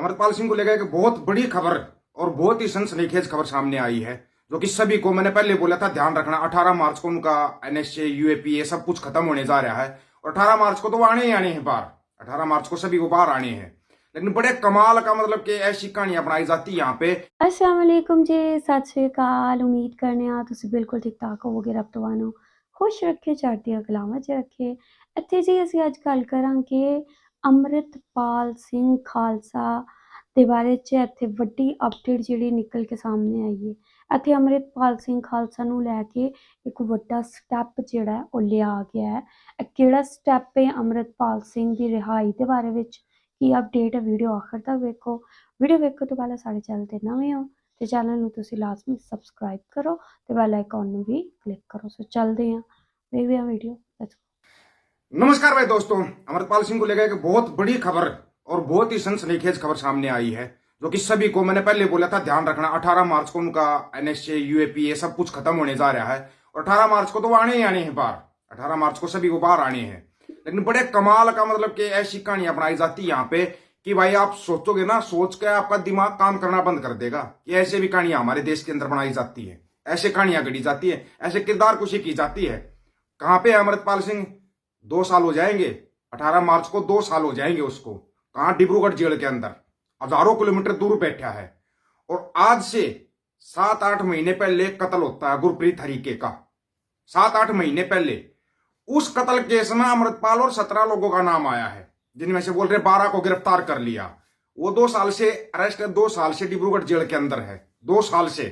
अमृतपाल सिंह को लेकर एक बहुत बड़ी खबर और बहुत ही सनसनीखेज खबर सामने आई है, जो कि सभी को, मैंने पहले बोला था, ध्यान रखना। 18 मार्च को उनका एनएसए यूएपीए सब कुछ खत्म होने जा रहा है और 18 मार्च को तो आने ही आने हैं बाहर। 18 मार्च को सभी को बाहर आने हैं, लेकिन बड़े कमाल का मतलब कि ऐसी कहानियां बनाई जाती है यहाँ पे। अस्सलाम वालेकुम जी, सत श्री अकाल। उम्मीद करने आ तुसी बिल्कुल ठीक ठाक होवोगे। रब तुहानू खुश रखे, चढ़दियां कलावां च रखे। इत्थे जी असीं अज गल करांगे अमृतपाल सिंह खालसा दे बारे च। इत्थे वड्डी अपडेट जिहड़ी निकल के सामने आई है। इत्थे अमृतपाल सिंह खालसा नू लैके एक वड्डा स्टैप जिहड़ा है ओह लिया गया है। किहड़ा स्टैप है अमृतपाल सिंह दी रिहाई दे बारे विच की अपडेट है, वीडियो आखिर तक वेखो। वीडियो वेखो तो पहले साढ़े चैनल ते नवे हो तो चैनल नू तुसी लाजमी सबसक्राइब करो तो बैल आइकॉन नू भी क्लिक करो। सो चलते हैं, देखते हैं वीडियो। Let's go. नमस्कार भाई दोस्तों, अमृतपाल सिंह को लेकर एक बहुत बड़ी खबर और बहुत ही सनसनीखेज खबर सामने आई है, जो कि सभी को, मैंने पहले बोला था, ध्यान रखना। 18 मार्च को उनका एनएसए यूएपीए सब कुछ खत्म होने जा रहा है और 18 मार्च को तो आने ही आने हैं बाहर। 18 मार्च को सभी को बाहर आने हैं, लेकिन बड़े कमाल का मतलब कि ऐसी कहानियां बनाई जाती है यहाँ पे कि भाई आप सोचोगे ना, सोच के आपका दिमाग काम करना बंद कर देगा कि ऐसे भी कहानियां हमारे देश के अंदर बनाई जाती है, ऐसे कहानियां गढ़ी जाती है, ऐसे किरदार कुशी की जाती है। कहां पे अमृतपाल सिंह? 2 साल हो जाएंगे, 18 मार्च को 2 साल हो जाएंगे उसको। कहां? डिब्रूगढ़ जेल के अंदर, हजारों किलोमीटर दूर बैठा है। और आज से 7-8 महीने पहले कत्ल होता है गुरप्रीत हरीके का। 7-8 महीने पहले उस कत्ल केस में अमृतपाल और 17 लोगों का नाम आया है, जिनमें से बोल रहे 12 को गिरफ्तार कर लिया। वो 2 साल से अरेस्ट है, 2 साल से डिब्रूगढ़ जेल के अंदर है। 2 साल से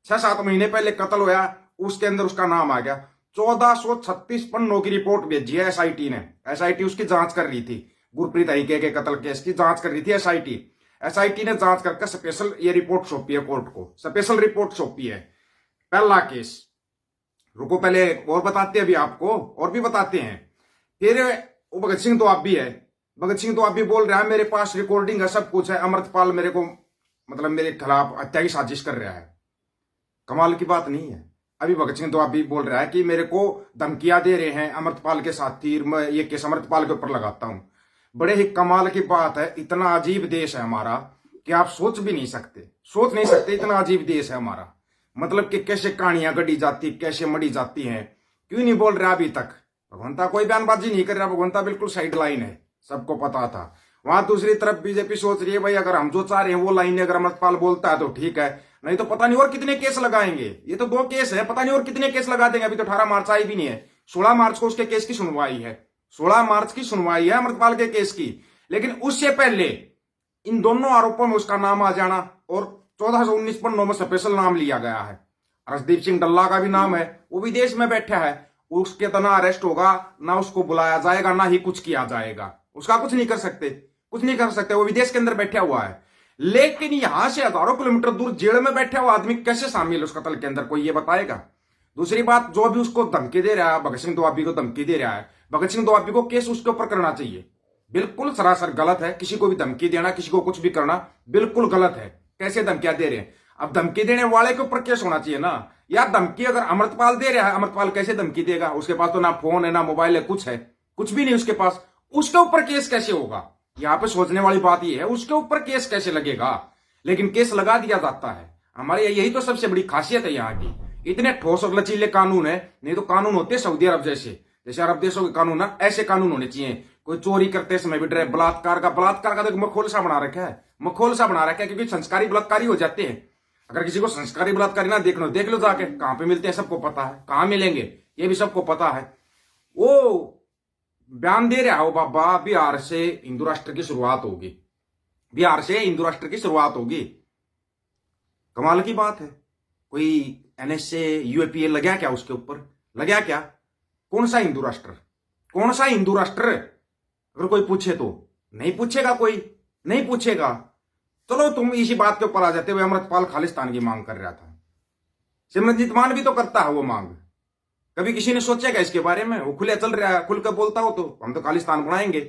6-7 महीने पहले कत्ल हुआ, उसके अंदर उसका नाम आ गया। 1436 पन्नों की रिपोर्ट भेजी है एसआईटी ने। एसआईटी उसकी जांच कर रही थी, गुरप्रीत हरीके के कत्ल केस की जांच कर रही थी एसआईटी। एसआईटी ने जांच करके स्पेशल ये रिपोर्ट सौंपी है कोर्ट को, स्पेशल रिपोर्ट सौंपी है। पहला केस, रुको पहले और बताते हैं अभी आपको, और भी बताते हैं। फिर वो भगत सिंह तो आप भी है, भगत सिंह तो आप भी बोल रहा है मेरे पास रिकॉर्डिंग है, सब कुछ है, अमृतपाल मेरे को मतलब मेरे खिलाफ हत्या की साजिश कर रहा है। कमाल की बात नहीं है? अभी भगत सिंह तो आप भी बोल रहा है कि मेरे को धमकियां दे रहे हैं अमृतपाल के साथी, मैं ये केस अमृतपाल के ऊपर लगाता हूं। बड़े ही कमाल की बात है। इतना अजीब देश है हमारा कि आप सोच भी नहीं सकते, सोच नहीं सकते, इतना अजीब देश है हमारा। मतलब कि कैसे कहानियां गढ़ी जाती, कैसे मढ़ी जाती हैं। क्यों नहीं बोल रहा अभी तक? भगवंता कोई बयानबाजी नहीं कर रहा, भगवंता बिल्कुल साइड लाइन है, सबको पता था। वहां दूसरी तरफ बीजेपी सोच रही है भाई अगर हम जो चाह रहे हैं वो लाइन अगर अमृतपाल बोलता है तो ठीक है, नहीं तो पता नहीं और कितने केस लगाएंगे। ये तो 2 केस है, पता नहीं और कितने केस लगा देंगे। अभी तो 18 मार्च आई भी नहीं है, 16 मार्च को उसके केस की सुनवाई है। 16 मार्च की सुनवाई है अमृतपाल के केस की, लेकिन उससे पहले इन दोनों आरोपों में उसका नाम आ जाना और 1419 पन्नों में स्पेशल नाम लिया गया है। अर्शदीप सिंह डल्ला का भी नाम है, वो विदेश में बैठा है। उसके तो ना अरेस्ट होगा, ना उसको बुलाया जाएगा, ना ही कुछ किया जाएगा। उसका कुछ नहीं कर सकते, कुछ नहीं कर सकते, वो विदेश के अंदर बैठा हुआ है। लेकिन यहां से हजारों किलोमीटर दूर जेल में बैठा हुआ आदमी कैसे शामिल है उस कत्ल के अंदर, कोई ये बताएगा? दूसरी बात, जो भी उसको धमकी दे रहा है, भगत सिंह दोआबी को धमकी दे रहा है, भगत सिंह दोआबी को केस उसके ऊपर करना चाहिए। बिल्कुल सरासर गलत है, किसी को भी धमकी देना, किसी को कुछ भी करना बिल्कुल गलत है। कैसे धमकियां दे रहे हैं? अब धमकी देने वाले के ऊपर केस होना चाहिए ना यार। धमकी अगर अमृतपाल दे रहा है, अमृतपाल कैसे धमकी देगा? उसके पास तो ना फोन है, ना मोबाइल है, कुछ है, कुछ भी नहीं उसके पास। उसके ऊपर केस कैसे होगा? यहाँ पे सोचने वाली बात यह है, उसके ऊपर केस कैसे लगेगा? लेकिन केस लगा दिया जाता है। हमारे यही तो सबसे बड़ी खासियत है यहाँ की। इतने ठोस और लचीले कानून है, नहीं तो कानून होते सऊदी अरब जैसे अरब देशों के कानून ना, ऐसे कानून होने चाहिए। कोई चोरी करते समय भी डरे, बलात्कार का तो मखौल सा बना रखा है, मखौल सा बना रखा है, क्योंकि संस्कारी बलात्कारी हो जाते हैं। अगर किसी को संस्कारी बलात्कारी ना देख लो जाके, कहां पे मिलते हैं सबको पता है, कहां मिलेंगे ये भी सबको पता है। वो बयान दे रहा हो बाबा बिहार से हिंदू राष्ट्र की शुरुआत होगी, बिहार से हिंदू राष्ट्र की शुरुआत होगी। कमाल की बात है। कोई एनएसए यूएपीए लगा क्या उसके ऊपर? लगा क्या? कौन सा हिंदू राष्ट्र? कौन सा हिंदू राष्ट्र? अगर कोई पूछे तो नहीं पूछेगा, कोई नहीं पूछेगा। चलो तुम इसी बात के ऊपर आ जाते हुए, अमृतपाल खालिस्तान की मांग कर रहा था। सिमरनजीत मान भी तो करता है वो मांग। कभी किसी ने सोचेगा इसके बारे में? वो खुले चल रहा है, खुलकर बोलता हो तो हम तो खालिस्तान बनाएंगे।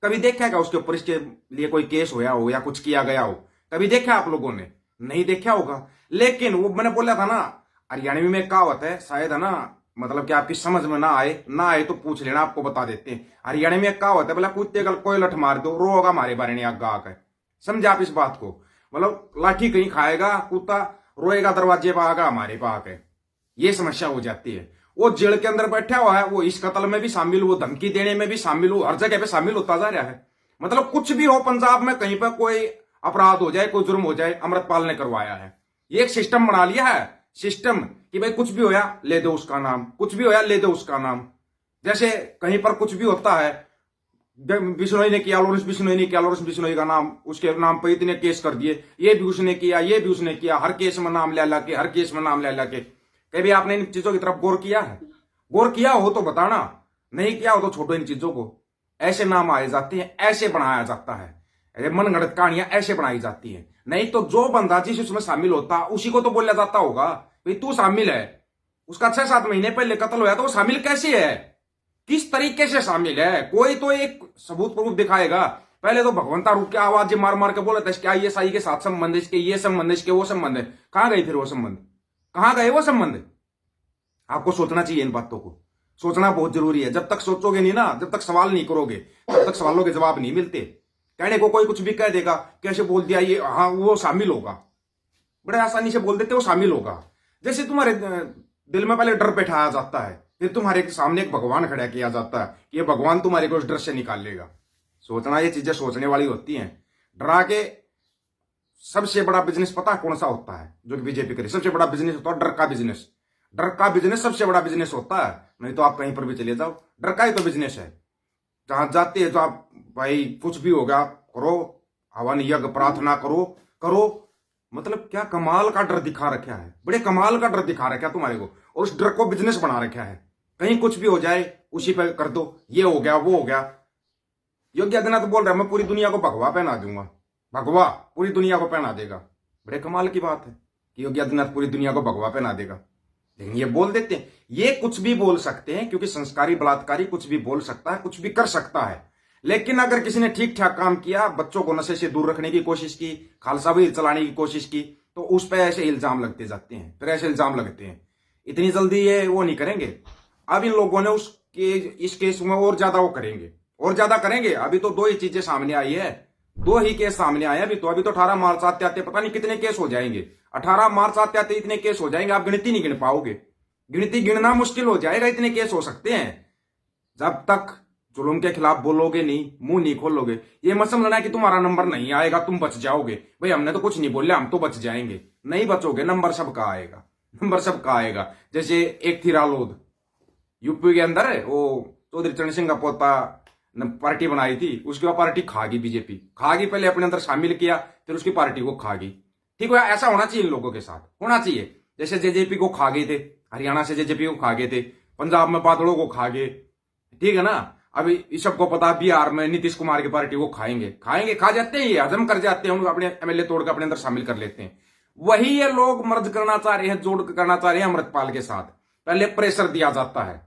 कभी देखा क्या उसके ऊपर इसके लिए कोई केस होया हो या कुछ किया गया हो? कभी देखा आप लोगों ने? नहीं देखा होगा। लेकिन वो मैंने बोला था ना, हरियाणवी में कहावत है, शायद है ना, मतलब कि आपकी समझ में ना आए तो पूछ लेना, आपको बता देते हैं। हरियाणा में एक कहावत है, बोला कुत्ते का कोई लठ मार दो, रोगा हमारे बारे में आगा आकर। समझे आप इस बात को? मतलब लाठी कहीं खाएगा कुत्ता, रोएगा दरवाजे पर आगा हमारे पे आके, ये समस्या हो जाती है। वो जेल के अंदर बैठा हुआ है, वो इस कत्ल में भी शामिल, वो धमकी देने में भी शामिल, वो हर जगह पे शामिल होता जा रहा है। मतलब कुछ भी हो पंजाब में, कहीं पर कोई अपराध हो जाए, कोई जुर्म हो जाए, अमृतपाल ने करवाया है। ये एक सिस्टम बना लिया है, सिस्टम कि भाई कुछ भी होया ले दो उसका नाम, कुछ भी होया ले दो उसका नाम। जैसे कहीं पर कुछ भी होता है, बिश्नोई ने किया, लॉरेंस बिश्नोई ने किया, लॉरेंस बिश्नोई का नाम, उसके नाम पर इतने केस कर दिए, ये भी उसने किया, ये भी उसने किया, हर केस में नाम ले ला के, हर केस में नाम ले ला के। कभी आपने इन चीजों की तरफ गौर किया है? गौर किया हो तो बताना, नहीं किया हो तो छोड़ो इन चीजों को। ऐसे नाम आए जाते हैं, ऐसे बनाया जाता है, मनगढ़ंत कहानियां ऐसे बनाई जाती है। नहीं तो जो बंदा जिस उसमें शामिल होता उसी को तो बोला जाता होगा भाई तू शामिल है। उसका 6-7 महीने पहले कत्ल हुआ तो वो शामिल कैसे है, किस तरीके से शामिल है? कोई तो एक सबूत प्रूफ दिखाएगा। पहले तो भगवंता रूप की आवाज मार मार के बोला था इसके ISI के साथ संबंध, इसके ये संबंध, इसके वो संबंध है। कहां गए फिर वो संबंध, कहां गए वो संबंध? आपको सोचना चाहिए, इन बातों को सोचना बहुत जरूरी है। जब तक सोचोगे नहीं ना, जब तक सवाल नहीं करोगे, तब तक सवालों के जवाब नहीं मिलते। कहने को कोई कुछ भी कह देगा, कैसे बोल दिया ये, हाँ वो शामिल होगा, बड़े आसानी से बोल देते वो शामिल होगा। जैसे तुम्हारे दिल में पहले डर बैठाया जाता है, फिर तुम्हारे सामने एक भगवान खड़ा किया जाता है कि ये भगवान तुम्हारे को उस डर से निकाल लेगा। सोचना, ये चीजें सोचने वाली होती हैं। डरा के सबसे बड़ा बिजनेस पता कौन सा होता है जो कि बीजेपी करे? सबसे बड़ा बिजनेस होता है डर का बिजनेस। डर का बिजनेस सबसे बड़ा बिजनेस होता है। नहीं तो आप कहीं पर भी चले जाओ, डर का ही तो बिजनेस है। जहां जाते हैं तो आप भाई कुछ भी होगा करो, हवन यज्ञ प्रार्थना करो करो। मतलब क्या कमाल का डर दिखा रखा है, बड़े कमाल का डर दिखा रखा है तुम्हारे को, और उस डर को बिजनेस बना रखा है। कहीं कुछ भी हो जाए उसी पे कर दो, ये हो गया वो हो गया। योगी आदित्यनाथ बोल रहा है मैं पूरी दुनिया को भगवा पहना दूंगा, भगवा पूरी दुनिया को पहना देगा। बड़े कमाल की बात है कि योगी आदित्यनाथ पूरी दुनिया को भगवा पहना देगा। लेकिन ये बोल देते हैं, ये कुछ भी बोल सकते हैं क्योंकि संस्कारी बलात्कारी कुछ भी बोल सकता है, कुछ भी कर सकता है। लेकिन अगर किसी ने ठीक ठाक काम किया, बच्चों को नशे से दूर रखने की कोशिश की, खालसा भी चलाने की कोशिश की, तो उस पर ऐसे इल्जाम लगते जाते हैं, फिर ऐसे इल्जाम लगते हैं। इतनी जल्दी ये वो नहीं करेंगे। अब इन लोगों ने इस केस में और ज्यादा वो करेंगे, और ज्यादा करेंगे। अभी तो 2 ही चीजें सामने आई है, 2 ही केस सामने आए अभी तो 18 मार्च आते आते पता नहीं कितने केस हो जाएंगे। 18 मार्च आते आते इतने केस हो जाएंगे, आप गिनती नहीं गिन पाओगे, गिनती गिनना मुश्किल हो जाएगा, इतने केस हो सकते हैं। जब तक जुल्म के खिलाफ बोलोगे नहीं, मुंह नहीं खोलोगे, ये मत समझना कि तुम्हारा नंबर नहीं आएगा, तुम बच जाओगे। भाई हमने तो कुछ नहीं बोले, हम तो बच जाएंगे। नहीं बचोगे, नंबर सबका आएगा, नंबर सबका आएगा। जैसे एक थी रालोद, यूपी के अंदर है, वो चौधरी चरण सिंह का पोता पार्टी बनाई थी, उसके बाद पार्टी खा गई, बीजेपी खा गई। पहले अपने अंदर शामिल किया, फिर उसकी पार्टी को खा गई। ठीक है, ऐसा होना चाहिए, इन लोगों के साथ होना चाहिए। जैसे जेजेपी को खा गए थे, हरियाणा से जेजेपी को खा गए थे, पंजाब में बादलों को खा गए, ठीक है ना। अभी इस सबको पता बिहार में नीतीश कुमार की पार्टी को खाएंगे, खाएंगे, खा जाते हैं, ये हजम कर जाते हैं, उनको अपने MLA तोड़ कर अपने अंदर शामिल कर लेते हैं। वही ये लोग मर्ज करना चाह रहे हैं, जोड़ करना चाह रहे हैं अमृतपाल के साथ। पहले प्रेशर दिया जाता है,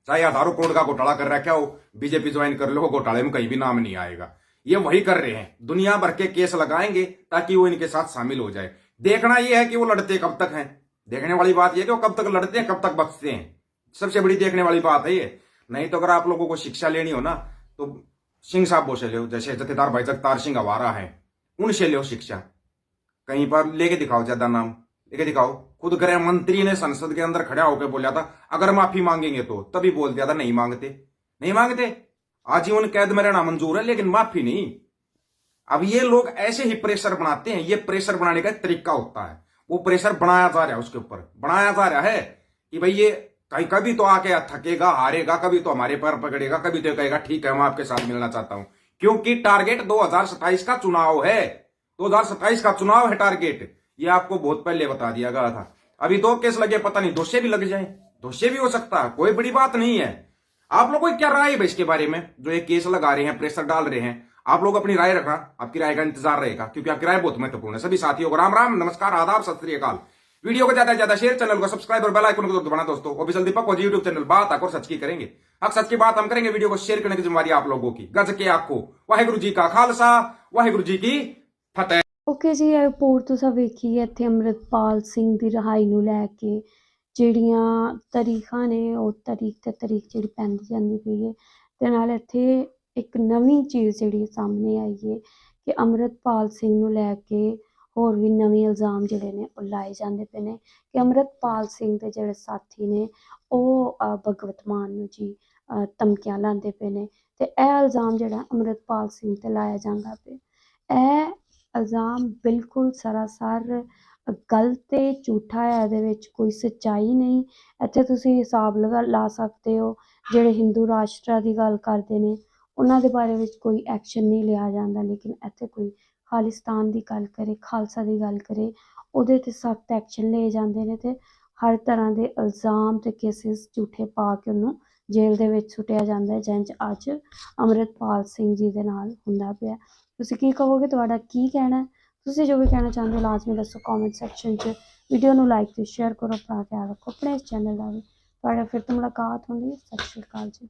चाहे हजारों करोड़ का घोटाला कर रखा हो, बीजेपी ज्वाइन कर लो, घोटाले में कहीं भी नाम नहीं आएगा। ये वही कर रहे हैं, दुनिया भर के केस लगाएंगे ताकि वो इनके साथ शामिल हो जाए। देखना यह है कि वो लड़ते कब तक हैं, देखने वाली बात यह कि वो कब तक लड़ते हैं, कब तक बचते हैं, सबसे बड़ी देखने वाली बात है ये। नहीं तो अगर आप लोगों को शिक्षा लेनी हो ना, तो सिंह साहबों से लो, जैसे जथेदार भाई जगतार सिंह आवारा है, उनसे लो शिक्षा। कहीं पर लेके दिखाओ, ज्यादा नाम लेके दिखाओ। खुद गृह मंत्री ने संसद के अंदर खड़ा होकर बोला था अगर माफी मांगेंगे तो, तभी बोल दिया था नहीं मांगते, नहीं मांगते, आजीवन कैद में रहना मंजूर है लेकिन माफी नहीं। अब ये लोग ऐसे ही प्रेशर बनाते हैं, ये प्रेशर बनाने का तरीका होता है, वो प्रेशर बनाया जा रहा है, उसके ऊपर बनाया जा रहा है कि भाई ये कहीं कभी तो आके थकेगा, हारेगा, कभी तो हमारे पैर पकड़ेगा, कभी तो कहेगा ठीक है मैं आपके साथ मिलना चाहता हूं। क्योंकि टारगेट 2027 का चुनाव है, 2027 का चुनाव है टारगेट, ये आपको बहुत पहले बता दिया गया था। अभी 2 केस लगे, पता नहीं दोषी भी लग जाए, दोषी भी हो सकता है, कोई बड़ी बात नहीं है। आप लोगों की क्या राय है इसके बारे में, जो ये केस लगा रहे हैं, प्रेशर डाल रहे हैं? आप लोग अपनी राय रखना, आपकी राय का इंतजार रहेगा, क्योंकि आपकी राय बहुत महत्वपूर्ण है। सभी साथियों को राम राम, नमस्कार, आदाब, सत श्री अकाल। वीडियो को ज्यादा से ज्यादा शेयर, चैनल को सब्सक्राइब और बेल आइकन को दबाना दोस्तों। ऑफिशियल दीपक को यूट्यूब चैनल बात आकर सच की करेंगे, अब सच की बात हम करेंगे। वीडियो को शेयर करने की जिम्मेवारी आप लोगों की। गज के आखो वाहिगुरु जी का खालसा, वाहिगुरु जी की फतेह। ਓਕੇ ਜੀ, ਇਹ ਰਿਪੋਰਟ ਤੁਸੀਂ ਵੇਖੀ ਹੈ। ਇੱਥੇ ਅੰਮ੍ਰਿਤਪਾਲ ਸਿੰਘ ਦੀ ਰਿਹਾਈ ਨੂੰ ਲੈ ਕੇ ਜਿਹੜੀਆਂ ਤਾਰੀਖਾਂ ਨੇ, ਉਹ ਤਾਰੀਖ ਤੇ ਤਾਰੀਖ ਜਿਹੜੀ ਪੈਂਦੀ ਜਾਂਦੀ ਪਈ ਹੈ। ਤੇ ਨਾਲ ਇੱਥੇ ਇੱਕ ਨਵੀਂ ਚੀਜ਼ ਜਿਹੜੀ ਸਾਹਮਣੇ ਆਈ ਹੈ ਕਿ ਅੰਮ੍ਰਿਤਪਾਲ ਸਿੰਘ ਨੂੰ ਲੈ ਕੇ ਹੋਰ ਵੀ ਨਵੇਂ ਇਲਜ਼ਾਮ ਜਿਹੜੇ ਨੇ ਉਹ ਲਾਏ ਜਾਂਦੇ ਪਏ ਨੇ ਕਿ ਅੰਮ੍ਰਿਤਪਾਲ ਸਿੰਘ ਦੇ ਜਿਹੜੇ ਸਾਥੀ ਨੇ ਉਹ ਭਗਵਤ ਮਾਨ ਨੂੰ ਜੀ ਧਮਕੀਆਂ ਲਾਉਂਦੇ ਪਏ ਨੇ ਤੇ ਇਹ ਇਲਜ਼ਾਮ ਜਿਹੜਾ ਅੰਮ੍ਰਿਤਪਾਲ ਸਿੰਘ ਤੇ ਲਾਇਆ ਜਾਂਦਾ ਪਿਆ, ਇਹ ਇਲਜ਼ਾਮ ਬਿਲਕੁਲ ਸਰਾਸਰ ਗਲਤ ਤੇ ਝੂਠਾ ਹੈ। ਇਹਦੇ ਵਿੱਚ ਕੋਈ ਸੱਚਾਈ ਨਹੀਂ। ਇੱਥੇ ਤੁਸੀਂ ਹਿਸਾਬ ਲਾ ਸਕਦੇ ਹੋ, ਜਿਹੜੇ ਹਿੰਦੂ ਰਾਸ਼ਟਰਾਂ ਦੀ ਗੱਲ ਕਰਦੇ ਨੇ ਉਹਨਾਂ ਦੇ ਬਾਰੇ ਵਿੱਚ ਕੋਈ ਐਕਸ਼ਨ ਨਹੀਂ ਲਿਆ ਜਾਂਦਾ, ਲੇਕਿਨ ਇੱਥੇ ਕੋਈ ਖਾਲਿਸਤਾਨ ਦੀ ਗੱਲ ਕਰੇ, ਖਾਲਸਾ ਦੀ ਗੱਲ ਕਰੇ, ਉਹਦੇ 'ਤੇ ਸਖਤ ਐਕਸ਼ਨ ਲਏ ਜਾਂਦੇ ਨੇ ਤੇ ਹਰ ਤਰ੍ਹਾਂ ਦੇ ਇਲਜ਼ਾਮ ਤੇ ਕੇਸਿਸ ਝੂਠੇ ਪਾ ਕੇ ਉਹਨੂੰ ਜੇਲ੍ਹ ਦੇ ਵਿੱਚ ਸੁੱਟਿਆ ਜਾਂਦਾ ਹੈ, ਜਿੰਝ ਅੱਜ ਅੰਮ੍ਰਿਤਪਾਲ ਸਿੰਘ ਜੀ ਦੇ ਨਾਲ ਹੁੰਦਾ ਪਿਆ। ਤੁਸੀਂ ਕੀ ਕਹੋਗੇ? ਤੁਹਾਡਾ ਕੀ ਕਹਿਣਾ? ਤੁਸੀਂ ਜੋ ਵੀ ਕਹਿਣਾ ਚਾਹੁੰਦੇ ਹੋ ਲਾਜ਼ਮੀ ਦੱਸੋ ਕਮੈਂਟ ਸੈਕਸ਼ਨ 'ਚ। ਵੀਡੀਓ ਨੂੰ ਲਾਈਕ ਤੇ ਸ਼ੇਅਰ ਕਰੋ। ਆਪਣਾ ਖਿਆਲ ਰੱਖੋ, ਆਪਣੇ ਇਸ ਚੈਨਲ ਦਾ ਵੀ। ਤੁਹਾਡਾ ਫਿਰ ਤੋਂ ਮੁਲਾਕਾਤ ਹੋਣੀ। ਸਤਿ ਸ਼੍ਰੀ ਅਕਾਲ ਜੀ।